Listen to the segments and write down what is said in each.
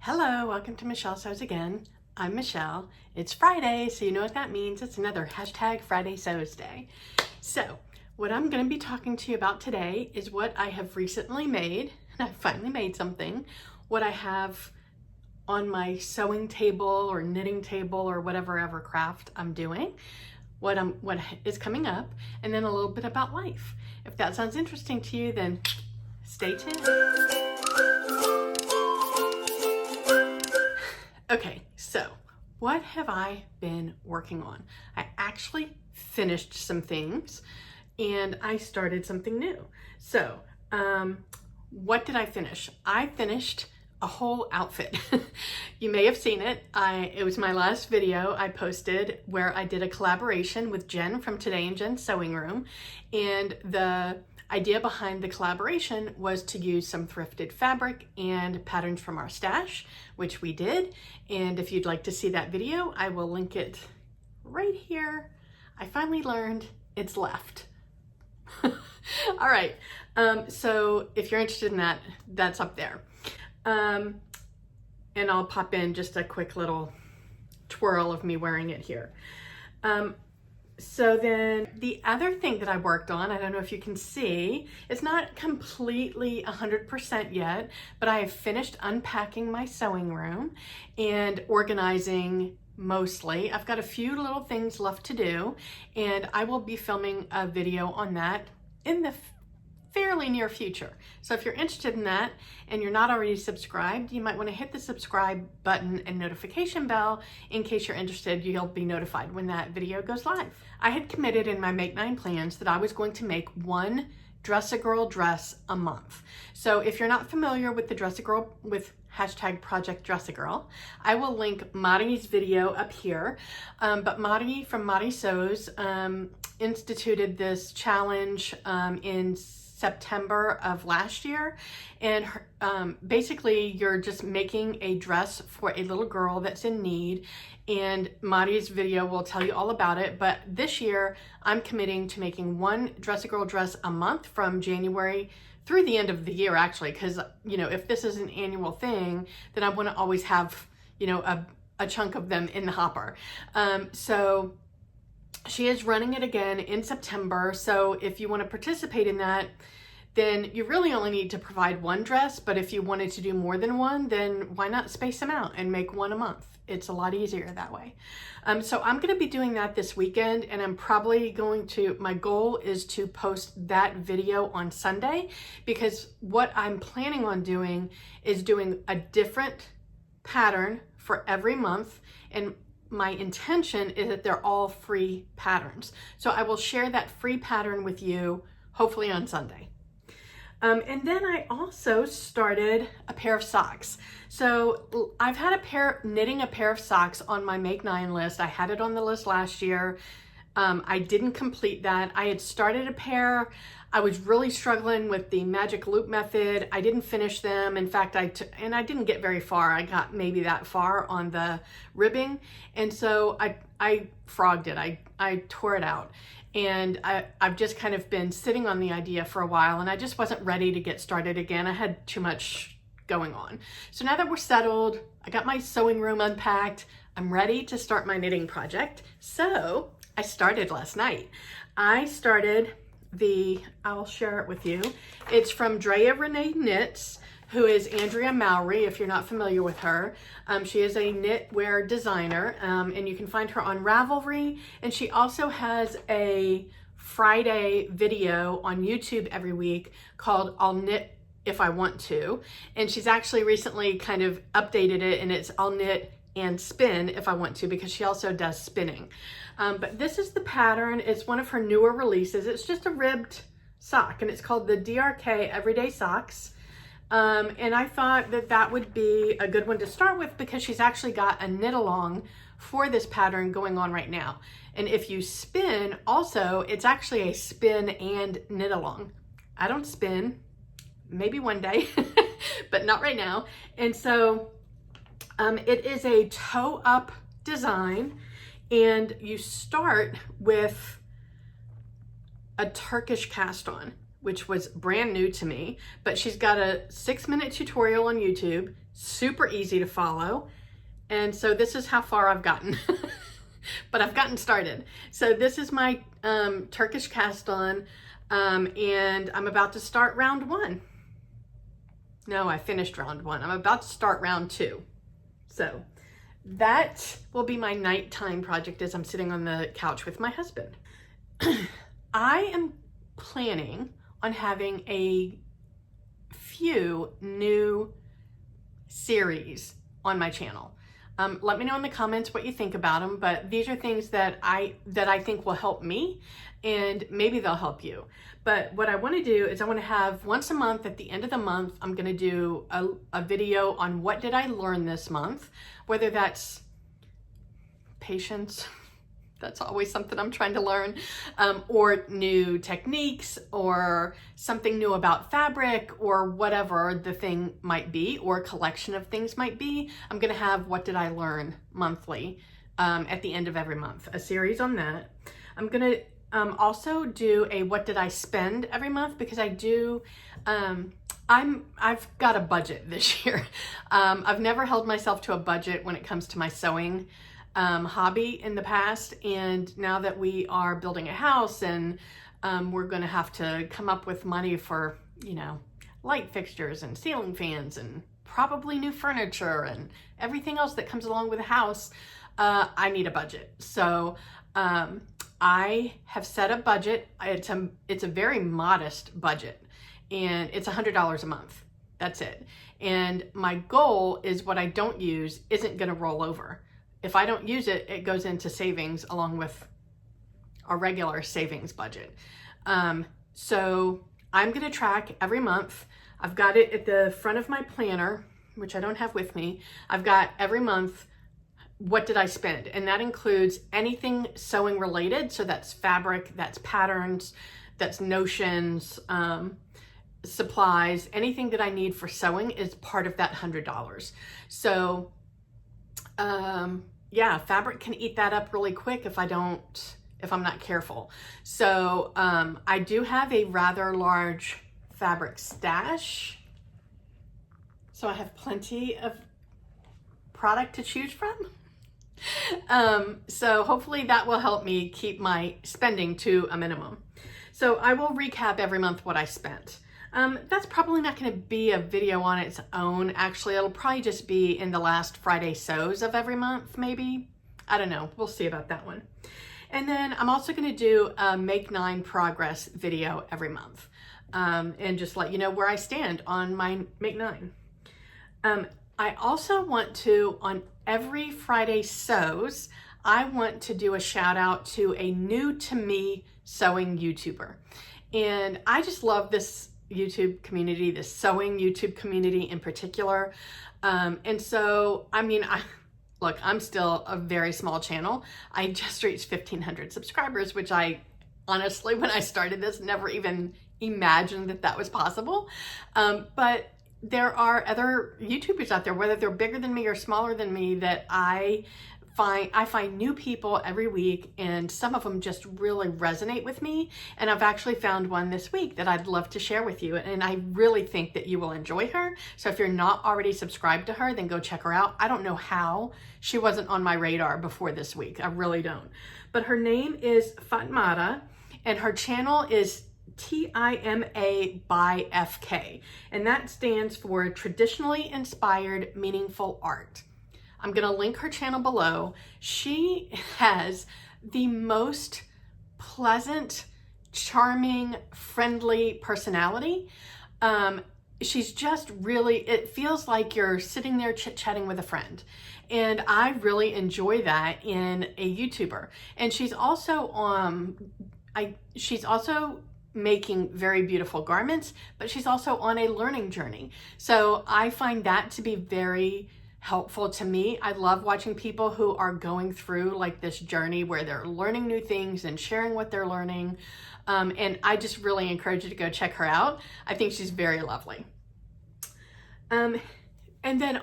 Hello, welcome to Michelle Sews Again. I'm Michelle. It's Friday, so you know what that means. It's another hashtag Friday Sews Day. So what I'm going to be talking to you about today is what I have recently made, and I finally made something, what I have on my sewing table or knitting table or whatever craft I'm doing, what is coming up, and then a little bit about life. If that sounds interesting to you, then stay tuned. Okay, so what have I been working on? I actually finished some things and I started something new. So what did I finish? I finished a whole outfit. You may have seen it. It was my last video I posted where I did a collaboration with Jen from Today in Jen's Sewing Room, and the idea behind the collaboration was to use some thrifted fabric and patterns from our stash, which we did. And if you'd like to see that video, I will link it right here. I finally learned it's left. All right, so if you're interested in that, that's up there. And I'll pop in just a quick little twirl of me wearing it here. So then the other thing that I worked on, I don't know if you can see, it's not completely 100% yet, but I have finished unpacking my sewing room and organizing mostly. I've got a few little things left to do, and I will be filming a video on that in the fairly near future. So if you're interested in that and you're not already subscribed, you might want to hit the subscribe button and notification bell in case you're interested. You'll be notified when that video goes live. I had committed in my Make 9 plans that I was going to make one Dress-A-Girl dress a month. So if you're not familiar with the Dress-A-Girl with hashtag Project Dress-A-Girl, I will link Mari's video up here. But Mari from Mari Sews instituted this challenge in September of last year, and basically you're just making a dress for a little girl that's in need, and Mari's video will tell you all about it. But this year I'm committing to making one Dress-A-Girl dress a month from January through the end of the year, actually, because you know, if this is an annual thing, then I want to always have, you know, a chunk of them in the hopper. So she is running it again in September. So if you want to participate in that, then you really only need to provide one dress. But if you wanted to do more than one, then why not space them out and make one a month? It's a lot easier that way. So I'm going to be doing that this weekend, and I'm probably going to, my goal is to post that video on Sunday, because what I'm planning on doing is doing a different pattern for every month, and my intention is that they're all free patterns. So I will share that free pattern with you hopefully on Sunday. And then I also started a pair of socks. So I've had knitting a pair of socks on my Make 9 list. I had it on the list last year. I didn't complete that. I had started a pair. I was really struggling with the magic loop method. I didn't finish them. In fact, I didn't get very far. I got maybe that far on the ribbing. And so I frogged it. I tore it out. And I've just kind of been sitting on the idea for a while, and I just wasn't ready to get started again. I had too much going on. So now that we're settled, I got my sewing room unpacked, I'm ready to start my knitting project. So I started last night. I started I'll share it with you. It's from Drea Renee Knits, who is Andrea Mowry, if you're not familiar with her. She is a knitwear designer, and you can find her on Ravelry. And she also has a Friday video on YouTube every week called I'll Knit If I Want To. And she's actually recently kind of updated it, and it's I'll Knit and Spin If I Want To, because she also does spinning. But this is the pattern. It's one of her newer releases. It's just a ribbed sock, and it's called the DRK Everyday Socks. And I thought that that would be a good one to start with, because she's actually got a knit along for this pattern going on right now. And if you spin also, it's actually a spin and knit along. I don't spin, maybe one day, but not right now. And so it is a toe up design, and you start with a Turkish cast on, which was brand new to me, but she's got a 6-minute tutorial on YouTube super easy to follow. And so this is how far I've gotten, but I've gotten started. So this is my Turkish cast on, and I'm about to start round 1. No, I finished round 1. I'm about to start round 2. So that will be my nighttime project as I'm sitting on the couch with my husband. I am planning on having a few new series on my channel. Let me know in the comments what you think about them, but these are things that I think will help me, and maybe they'll help you. But what I want to do is I want to have once a month, at the end of the month, I'm going to do a video on what did I learn this month, whether that's patience, that's always something I'm trying to learn, or new techniques, or something new about fabric, or whatever the thing might be, or a collection of things might be. I'm gonna have what did I learn monthly at the end of every month, a series on that. I'm gonna also do a what did I spend every month, because I do, I've got a budget this year. I've never held myself to a budget when it comes to my sewing hobby in the past, and now that we are building a house and we're going to have to come up with money for, you know, light fixtures and ceiling fans and probably new furniture and everything else that comes along with a house, I need a budget. So I have set a budget. It's a very modest budget, and it's $100 a month. That's it. And my goal is what I don't use isn't going to roll over. If I don't use it, it goes into savings along with our regular savings budget. So I'm going to track every month. I've got it at the front of my planner, which I don't have with me. I've got every month, what did I spend? And that includes anything sewing related. So that's fabric, that's patterns, that's notions, supplies, anything that I need for sewing is part of that $100. So yeah, fabric can eat that up really quick if I'm not careful. So I do have a rather large fabric stash. So I have plenty of product to choose from. So hopefully that will help me keep my spending to a minimum. So I will recap every month what I spent. That's probably not going to be a video on its own. Actually, it'll probably just be in the last Friday sews of every month, maybe. I don't know. We'll see about that one. And then I'm also going to do a Make 9 progress video every month, and just let you know where I stand on my Make 9. I also want to, on every Friday sews, I want to do a shout out to a new to me sewing YouTuber. And I just love this YouTube community, the sewing YouTube community in particular. And so, I mean, look, I'm still a very small channel. I just reached 1,500 subscribers, which I honestly, when I started this, never even imagined that that was possible. But there are other YouTubers out there, whether they're bigger than me or smaller than me, that I find new people every week, and some of them just really resonate with me. And I've actually found one this week that I'd love to share with you, and I really think that you will enjoy her. So if you're not already subscribed to her, then go check her out. I don't know how she wasn't on my radar before this week. I really don't. But her name is Fatmata, and her channel is TIMA by FK, and that stands for Traditionally Inspired Meaningful Art. I'm going to link her channel below. She has the most pleasant, charming, friendly personality. She's just really, it feels like you're sitting there chit-chatting with a friend. And I really enjoy that in a YouTuber. And she's also she's also making very beautiful garments, but she's also on a learning journey. So I find that to be very helpful to me. I love watching people who are going through like this journey where they're learning new things and sharing what they're learning. And I just really encourage you to go check her out. I think she's very lovely. And then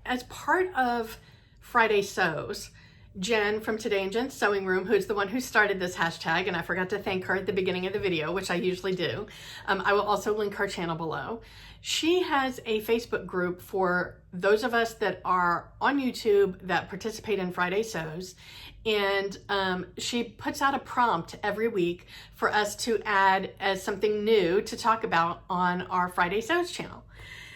as part of Friday Sews, Jen from Today in Jen's Sewing Room, who's the one who started this hashtag, and I forgot to thank her at the beginning of the video, which I usually do. I will also link her channel below. She has a Facebook group for those of us that are on YouTube that participate in Friday Sews, and she puts out a prompt every week for us to add as something new to talk about on our Friday Sews channel.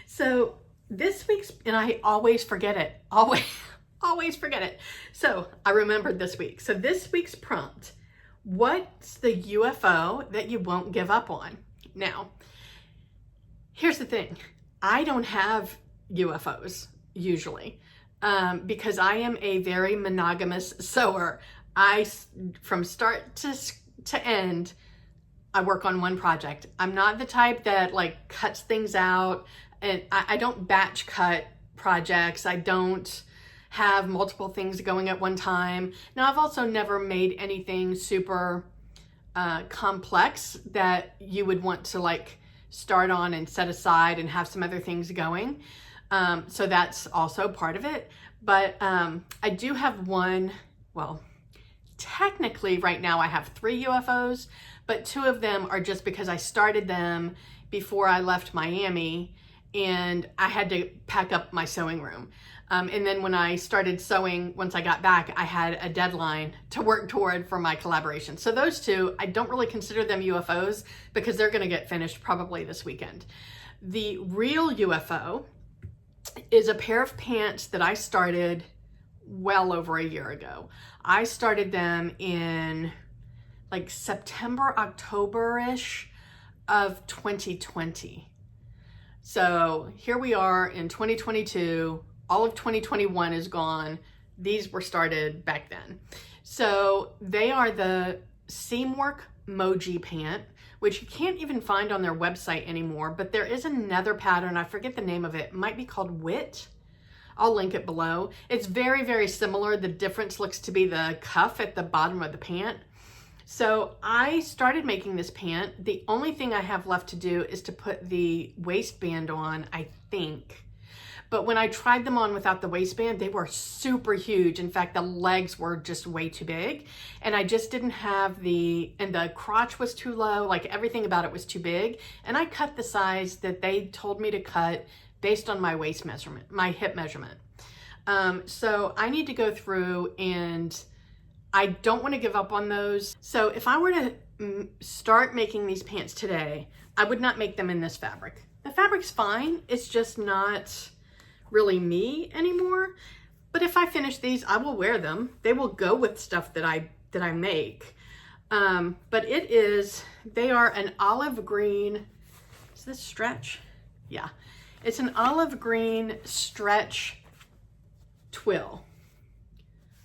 So this week's, and I always forget it, always forget it. So I remembered this week. So this week's prompt, what's the UFO that you won't give up on? Now, here's the thing. I don't have UFOs usually because I am a very monogamous sewer. From start to end, I work on one project. I'm not the type that like cuts things out, and I don't batch cut projects. I don't have multiple things going at one time. Now, I've also never made anything super complex that you would want to like start on and set aside and have some other things going. So that's also part of it. But I do have one, well, technically right now I have 3 UFOs, but 2 of them are just because I started them before I left Miami and I had to pack up my sewing room. And then when I started sewing, once I got back, I had a deadline to work toward for my collaboration. So those 2, I don't really consider them UFOs because they're gonna get finished probably this weekend. The real UFO is a pair of pants that I started well over a year ago. I started them in like September, October-ish of 2020. So here we are in 2022. All of 2021 is gone. These were started back then. So they are the Seamwork Moji pant, which you can't even find on their website anymore, but there is another pattern. I forget the name of it. It might be called WAIWT. I'll link it below. It's very, very similar. The difference looks to be the cuff at the bottom of the pant. So I started making this pant. The only thing I have left to do is to put the waistband on, I think. But when I tried them on without the waistband, they were super huge. In fact, the legs were just way too big. And I just didn't have and the crotch was too low, like everything about it was too big. And I cut the size that they told me to cut based on my waist measurement, my hip measurement. So I need to go through, and I don't want to give up on those. So if I were to start making these pants today, I would not make them in this fabric. The fabric's fine. It's just not really me anymore. But if I finish these, I will wear them. They will go with stuff that I make. But they are an olive green. Is this stretch? Yeah. It's an olive green stretch twill.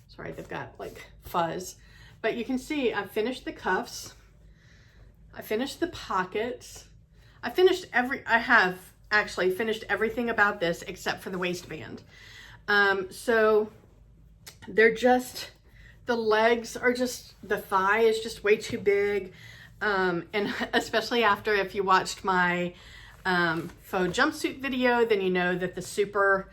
Sorry, they've got like fuzz. But you can see I finished the cuffs. I finished the pockets. I have actually finished everything about this except for the waistband. So they're just, the legs are just, the thigh is just way too big. And especially after, if you watched my faux jumpsuit video, then you know that the super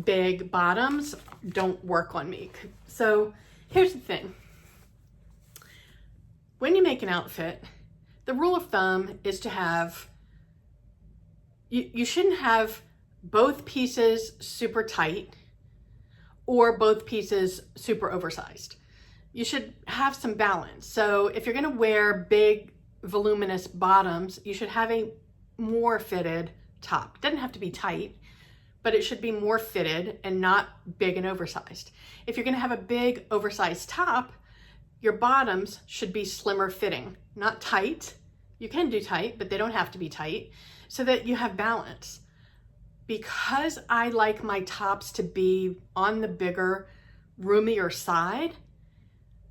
big bottoms don't work on me. So here's the thing. When you make an outfit, the rule of thumb is to have, you shouldn't have both pieces super tight or both pieces super oversized. You should have some balance. So if you're gonna wear big, voluminous bottoms, you should have a more fitted top. It doesn't have to be tight, but it should be more fitted and not big and oversized. If you're gonna have a big, oversized top, your bottoms should be slimmer fitting, not tight. You can do tight, but they don't have to be tight, so that you have balance. Because I like my tops to be on the bigger, roomier side,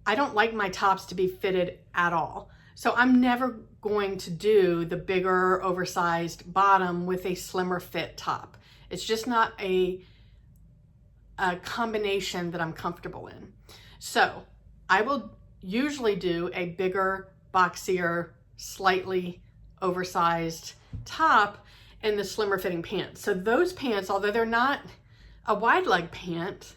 I don't like my tops to be fitted at all. So I'm never going to do the bigger, oversized bottom with a slimmer fit top. It's just not a combination that I'm comfortable in. So I will usually do a bigger, boxier, slightly oversized top and the slimmer fitting pants. So those pants, although they're not a wide leg pant,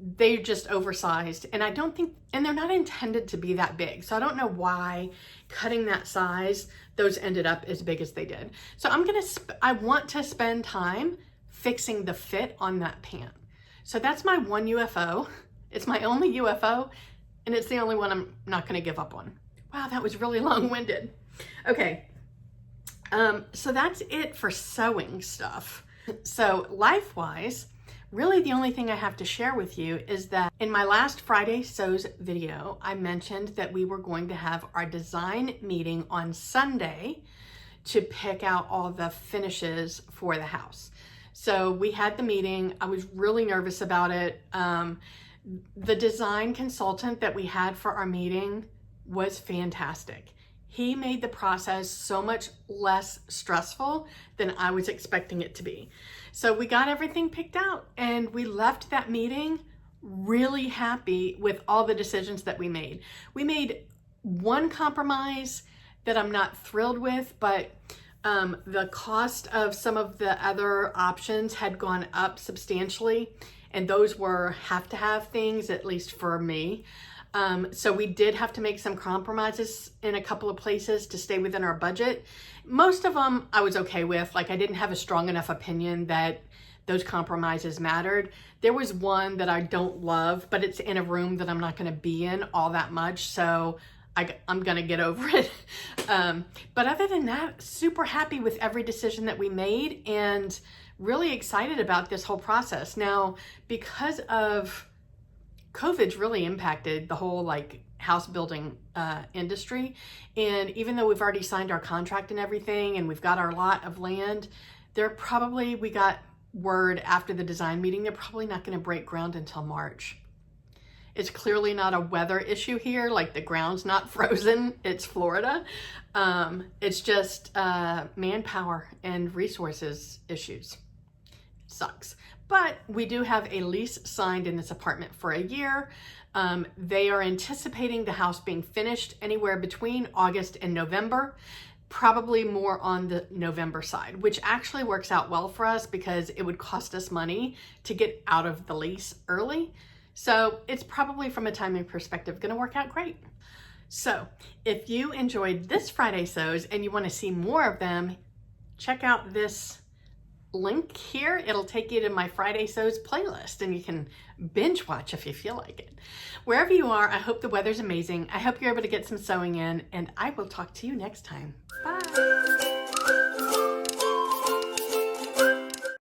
they're just oversized, and I don't think, and they're not intended to be that big. So I don't know why cutting that size, those ended up as big as they did. So I want to spend time fixing the fit on that pant. So that's my one UFO. It's my only UFO, and it's the only one I'm not gonna give up on. Wow, that was really long-winded. Okay, so that's it for sewing stuff. So life-wise, really the only thing I have to share with you is that in my last Friday Sews video, I mentioned that we were going to have our design meeting on Sunday to pick out all the finishes for the house. So we had the meeting. I was really nervous about it. The design consultant that we had for our meeting was fantastic. He made the process so much less stressful than I was expecting it to be. So we got everything picked out, and we left that meeting really happy with all the decisions that we made. We made one compromise that I'm not thrilled with, but the cost of some of the other options had gone up substantially, and those were have-to-have things, at least for me. So we did have to make some compromises in a couple of places to stay within our budget. Most of them I was okay with. Like, I didn't have a strong enough opinion that those compromises mattered. There was one that I don't love, but it's in a room that I'm not going to be in all that much, so I'm going to get over it. But other than that, super happy with every decision that we made and really excited about this whole process. Now, because of COVID's really impacted the whole like house building industry. And even though we've already signed our contract and everything, and we've got our lot of land, we got word after the design meeting, they're probably not going to break ground until March. It's clearly not a weather issue here. Like, the ground's not frozen. It's Florida. It's just manpower and resources issues. Sucks. But we do have a lease signed in this apartment for a year. They are anticipating the house being finished anywhere between August and November, probably more on the November side, which actually works out well for us because it would cost us money to get out of the lease early. So it's probably, from a timing perspective, going to work out great. So if you enjoyed this Friday Sews and you want to see more of them, check out this link here. It'll take you to my Friday Sews playlist, and you can binge watch if you feel like it. Wherever you are, I hope the weather's amazing. I hope you're able to get some sewing in, and I will talk to you next time. Bye.